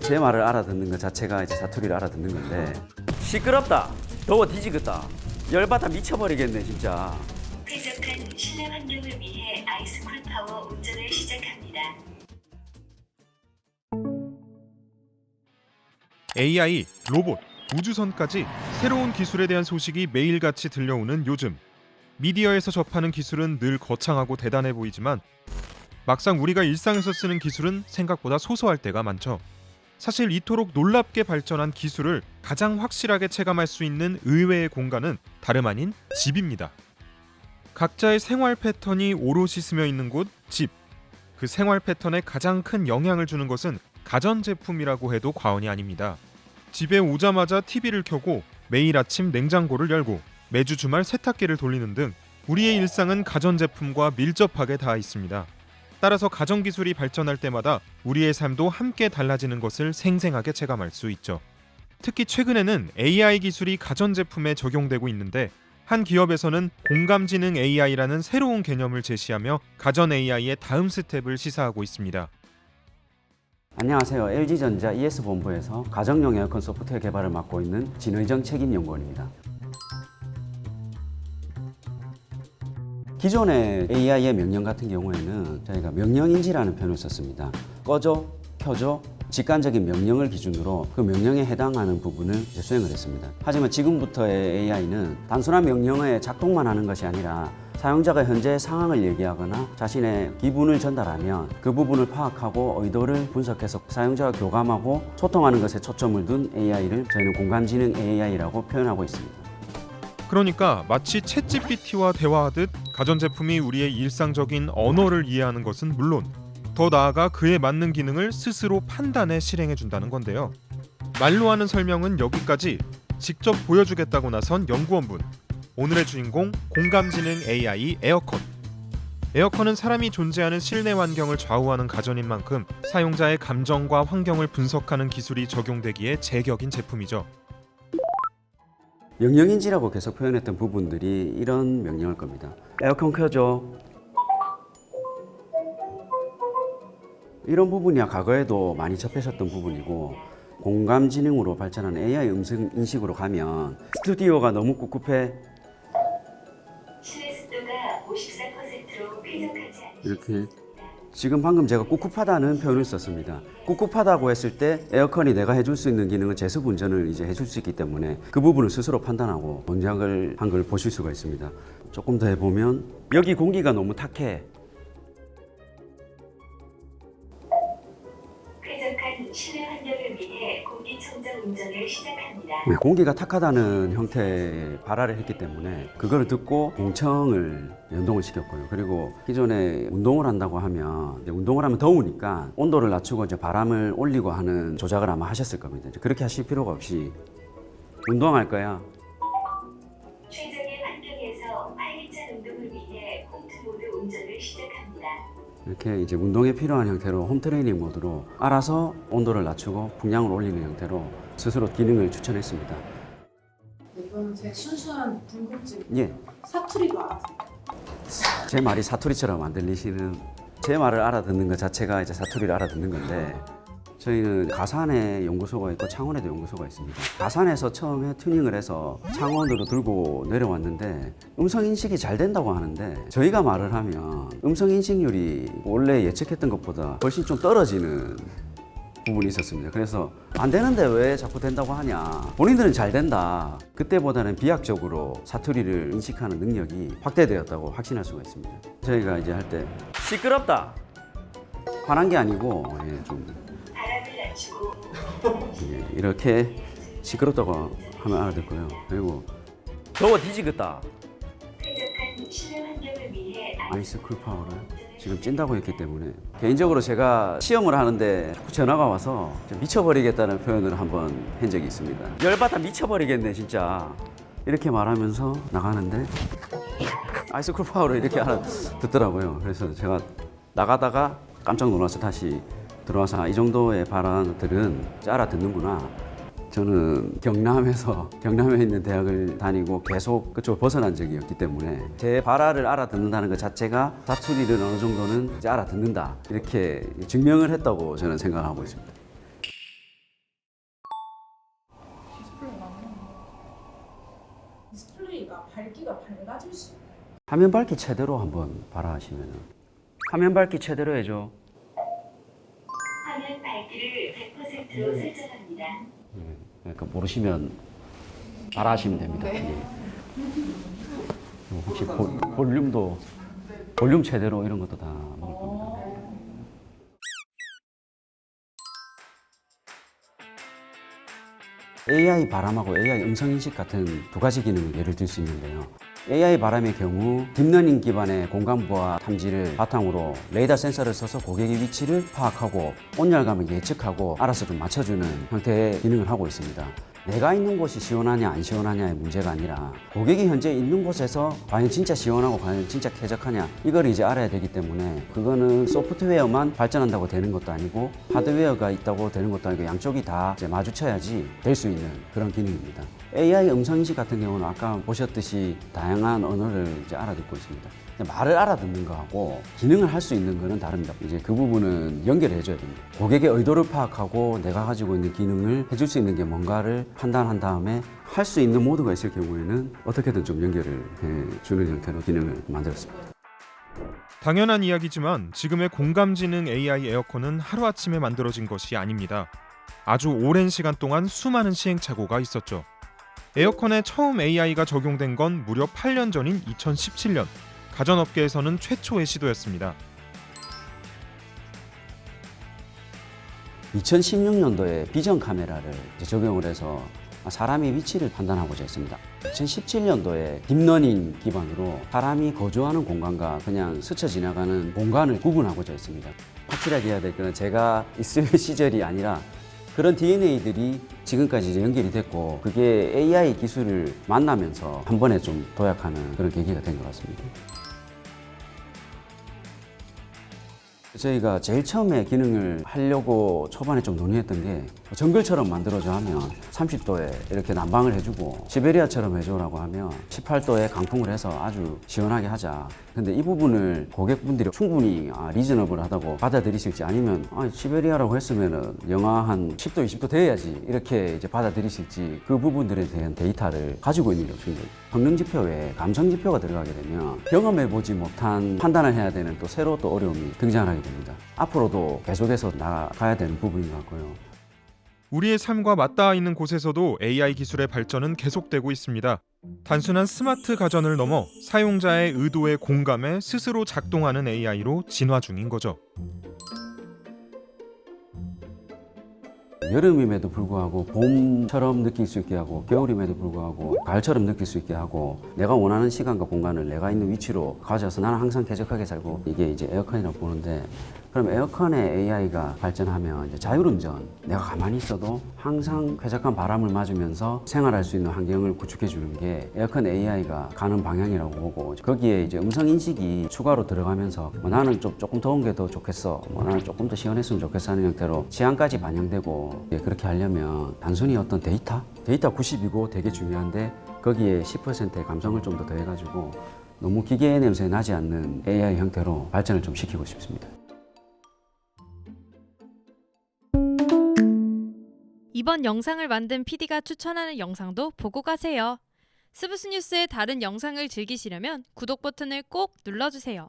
제 말을 알아듣는 것 자체가 이제 사투리를 알아듣는 건데 시끄럽다. 더워 뒤지겠다. 열받아 미쳐버리겠네 진짜. 쾌적한 실내 환경을 위해 아이스쿨 파워 운전을 시작합니다. AI, 로봇, 우주선까지 새로운 기술에 대한 소식이 매일같이 들려오는 요즘. 미디어에서 접하는 기술은 늘 거창하고 대단해 보이지만 막상 우리가 일상에서 쓰는 기술은 생각보다 소소할 때가 많죠. 사실 이토록 놀랍게 발전한 기술을 가장 확실하게 체감할 수 있는 의외의 공간은 다름 아닌 집입니다. 각자의 생활 패턴이 오롯이 스며 있는 곳, 집. 그 생활 패턴에 가장 큰 영향을 주는 것은 가전제품이라고 해도 과언이 아닙니다. 집에 오자마자 TV를 켜고 매일 아침 냉장고를 열고 매주 주말 세탁기를 돌리는 등 우리의 일상은 가전제품과 밀접하게 닿아 있습니다. 따라서 가전기술이 발전할 때마다 우리의 삶도 함께 달라지는 것을 생생하게 체감할 수 있죠. 특히 최근에는 AI 기술이 가전제품에 적용되고 있는데 한 기업에서는 공감지능 AI라는 새로운 개념을 제시하며 가전 AI의 다음 스텝을 시사하고 있습니다. 안녕하세요. LG전자 ES본부에서 가정용 에어컨 소프트웨어 개발을 맡고 있는 진의정 책임연구원입니다. 기존의 AI의 명령 같은 경우에는 저희가 명령인지라는 표현을 썼습니다. 꺼줘, 켜줘, 직관적인 명령을 기준으로 그 명령에 해당하는 부분을 수행을 했습니다. 하지만 지금부터의 AI는 단순한 명령의 작동만 하는 것이 아니라 사용자가 현재 상황을 얘기하거나 자신의 기분을 전달하면 그 부분을 파악하고 의도를 분석해서 사용자와 교감하고 소통하는 것에 초점을 둔 AI를 저희는 공감지능 AI라고 표현하고 있습니다. 그러니까 마치 챗GPT와 대화하듯 가전제품이 우리의 일상적인 언어를 이해하는 것은 물론 더 나아가 그에 맞는 기능을 스스로 판단해 실행해준다는 건데요. 말로 하는 설명은 여기까지. 직접 보여주겠다고 나선 연구원분. 오늘의 주인공 공감지능 AI 에어컨. 에어컨은 사람이 존재하는 실내 환경을 좌우하는 가전인 만큼 사용자의 감정과 환경을 분석하는 기술이 적용되기에 제격인 제품이죠. 명령인지라고 계속 표현했던 부분들이 이런 명령일 겁니다. 에어컨 켜줘. 이런 부분이야 과거에도 많이 접하셨던 부분이고 공감지능으로 발전한 AI 음성 인식으로 가면 스튜디오가 너무 꿉꿉해. 실내 습도가 54%로 쾌적하지 않으십니다. 이렇게 지금 방금 제가 꿉꿉하다는 표현을 썼습니다. 꿉꿉하다고 했을 때 에어컨이 내가 해줄 수 있는 기능은 제습 운전을 이제 해줄 수 있기 때문에 그 부분을 스스로 판단하고 동작을 한 걸 보실 수가 있습니다. 조금 더 해보면 여기 공기가 너무 탁해. 쾌적한 실내 환경을 위해 공기청정 운전을 시작합니다. 공기가 탁하다는 형태의 발화를 했기 때문에 그걸 듣고 공청을 연동을 시켰고요. 그리고 기존에 운동을 한다고 하면 이제 운동을 하면 더우니까 온도를 낮추고 이제 바람을 올리고 하는 조작을 아마 하셨을 겁니다. 이제 그렇게 하실 필요가 없이 운동할 거야. 최적의 환경에서 활기찬 운동을 위해 홈트 모드 운전을 시작합니다. 이렇게 이제 운동에 필요한 형태로 홈 트레이닝 모드로 알아서 온도를 낮추고 풍량을 올리는 형태로 스스로 기능을 추천했습니다. 이거는 제 순수한 궁금증. 예, 사투리도 알아듣나요? 제 말이 사투리처럼 안 들리시는 제 말을 알아듣는 것 자체가 이제 사투리를 알아듣는 건데 저희는 가산에 연구소가 있고 창원에도 연구소가 있습니다. 가산에서 처음에 튜닝을 해서 창원으로 들고 내려왔는데 음성인식이 잘 된다고 하는데 저희가 말을 하면 음성인식률이 원래 예측했던 것보다 훨씬 좀 떨어지는 부분이 있었습니다. 그래서 안 되는데 왜 자꾸 된다고 하냐. 본인들은 잘 된다. 그때보다는 비약적으로 사투리를 인식하는 능력이 확대되었다고 확신할 수가 있습니다. 저희가 이제 할 때 시끄럽다. 화난 게 아니고 좀 바람을 낮추고 이렇게 시끄럽다고 하면 알아듣고요. 그리고 더워 뒤지겠다. 쾌적한 실내 환경을 위해 아이스쿨 파워를 지금 찐다고 했기 때문에 개인적으로 제가 시험을 하는데 자꾸 전화가 와서 미쳐버리겠다는 표현을 한번 한 적이 있습니다. 열받아 미쳐버리겠네 진짜. 이렇게 말하면서 나가는데 아이스쿨 파워를 이렇게 알아듣더라고요. 그래서 제가 나가다가 깜짝 놀라서 다시 들어와서 이 정도의 발언들은 알아듣는구나. 저는 경남에 있는 대학을 다니고 계속 그쪽을 벗어난 적이 없기 때문에 제 발화를 알아듣는다는 것 자체가 사투리를 어느 정도는 이제 알아듣는다 이렇게 증명을 했다고 저는 생각하고 있습니다. 화면 밝기 최대로 한번 봐라 하시면은 화면 밝기 최대로 해줘. 화면 밝기를 100%로 설정합니다. 그러니까 모르시면 봐라 하시면 됩니다. 네. 혹시 볼륨 최대로 이런 것도 다 먹을 겁니다. AI 바람하고 AI 음성 인식 같은 두 가지 기능을 예를 들 수 있는데요. AI 바람의 경우 딥러닝 기반의 공간부와 탐지를 바탕으로 레이더 센서를 써서 고객의 위치를 파악하고 온열감을 예측하고 알아서 좀 맞춰주는 형태의 기능을 하고 있습니다. 내가 있는 곳이 시원하냐 안 시원하냐의 문제가 아니라 고객이 현재 있는 곳에서 과연 진짜 시원하고 과연 진짜 쾌적하냐 이걸 이제 알아야 되기 때문에 그거는 소프트웨어만 발전한다고 되는 것도 아니고 하드웨어가 있다고 되는 것도 아니고 양쪽이 다 이제 마주쳐야지 될 수 있는 그런 기능입니다. AI 음성인식 같은 경우는 아까 보셨듯이 다양한 언어를 이제 알아듣고 있습니다. 말을 알아듣는 거하고 기능을 할 수 있는 거는 다릅니다. 이제 그 부분은 연결해 줘야 됩니다. 고객의 의도를 파악하고 내가 가지고 있는 기능을 해줄 수 있는 게 뭔가를 판단한 다음에 할 수 있는 모드가 있을 경우에는 어떻게든 좀 연결을 해 주는 형태로 기능을 만들었습니다. 당연한 이야기지만 지금의 공감지능 AI 에어컨은 하루아침에 만들어진 것이 아닙니다. 아주 오랜 시간 동안 수많은 시행착오가 있었죠. 에어컨에 처음 AI가 적용된 건 무려 8년 전인 2017년. 가전업계에서는 최초의 시도였습니다. 2016년도에 비전 카메라를 적용을 해서 사람의 위치를 판단하고자 했습니다. 2017년도에 딥러닝 기반으로 사람이 거주하는 공간과 그냥 스쳐 지나가는 공간을 구분하고자 했습니다. 확실하게 해야 될 거는 제가 있을 시절이 아니라 그런 DNA들이 지금까지 이제 연결이 됐고 그게 AI 기술을 만나면서 한 번에 좀 도약하는 그런 계기가 된 것 같습니다. 저희가 제일 처음에 기능을 하려고 초반에 좀 논의했던 게 정글처럼 만들어줘 하면 30도에 이렇게 난방을 해주고 시베리아처럼 해줘라고 하면 18도에 강풍을 해서 아주 시원하게 하자. 근데 이 부분을 고객분들이 충분히 리저너블하다고 받아들이실지 아니면 시베리아라고 했으면은 영하 한 10도, 20도 돼야지 이렇게 이제 받아들이실지 그 부분들에 대한 데이터를 가지고 있는 게 없습니다. 성능 지표 외에 감성 지표가 들어가게 되면 경험해보지 못한 판단을 해야 되는 또 새로 또 어려움이 등장하게 됩니다. 앞으로도 계속해서 나가야 되는 부분인 것 같고요. 우리의 삶과 맞닿아 있는 곳에서도 AI 기술의 발전은 계속되고 있습니다. 단순한 스마트 가전을 넘어 사용자의 의도에 공감해 스스로 작동하는 AI로 진화 중인 거죠. 여름임에도 불구하고 봄처럼 느낄 수 있게 하고 겨울임에도 불구하고 가을처럼 느낄 수 있게 하고 내가 원하는 시간과 공간을 내가 있는 위치로 가져서 나는 항상 쾌적하게 살고 이게 이제 에어컨이라고 보는데 그럼 에어컨의 AI가 발전하면 이제 자율운전 내가 가만히 있어도 항상 쾌적한 바람을 맞으면서 생활할 수 있는 환경을 구축해 주는 게 에어컨 AI가 가는 방향이라고 보고 거기에 이제 음성 인식이 추가로 들어가면서 나는 조금 더운 게 더 좋겠어 나는 조금 더 시원했으면 좋겠어 하는 형태로 취향까지 반영되고 그렇게 하려면 단순히 어떤 데이터 90이고 되게 중요한데 거기에 10%의 감성을 좀 더 더해가지고 너무 기계 냄새 나지 않는 AI 형태로 발전을 좀 시키고 싶습니다. 이번 영상을 만든 PD가 추천하는 영상도 보고 가세요. 스브스 뉴스의 다른 영상을 즐기시려면 구독 버튼을 꼭 눌러주세요.